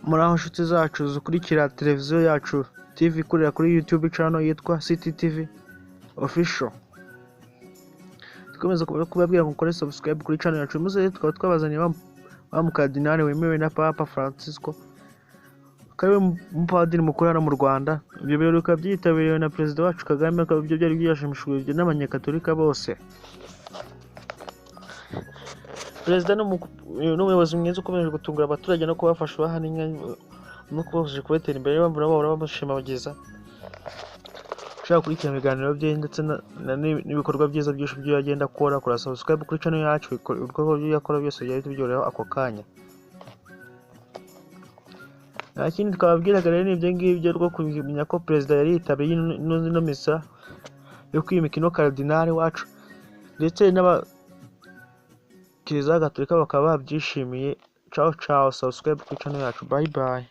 muri aho nshuti zacu zikurikira televiziyo yacu TV ikorera kuri YouTube channel yitwa City TV Official. Dukomeza kubabwira ngo mukore subscribe kuri channel yacu, muze tukaba twabazaniye wa mukardinali wemewe na Papa Francisco, kari umupadiri mukuru hano mu Rwanda. Ibyo birori bikaba byitabiriwe na Perezida wacu Kagame, akaba ibyo byari byashimishijwe n'abanyakatolika bose. Perezida n'umuyobozi mwiza ukomeje gutungura abaturage no kubafasha bahana inka no kubafasha kubatera imbere, bambura bahora bamushimagiza. Ushaka kurikira ibiganiro bye ndetse n'ibikorwa byiza byinshi byo yagenda akora, kora subscribe kuri channel yacu, ibikorwa byo yakora byose byahita byoreho ako kanya. Nta kindi twababwiraga rero, ni ibyo ngibyo rwo kumenya ko Perezida yari yitabiriye ino misa yo kwimika ino kardinali wacu, ndetse Kiliziya Gatolika bakaba babyishimiye. Ciao ciao, subscribe kuri channel yacu, bye bye.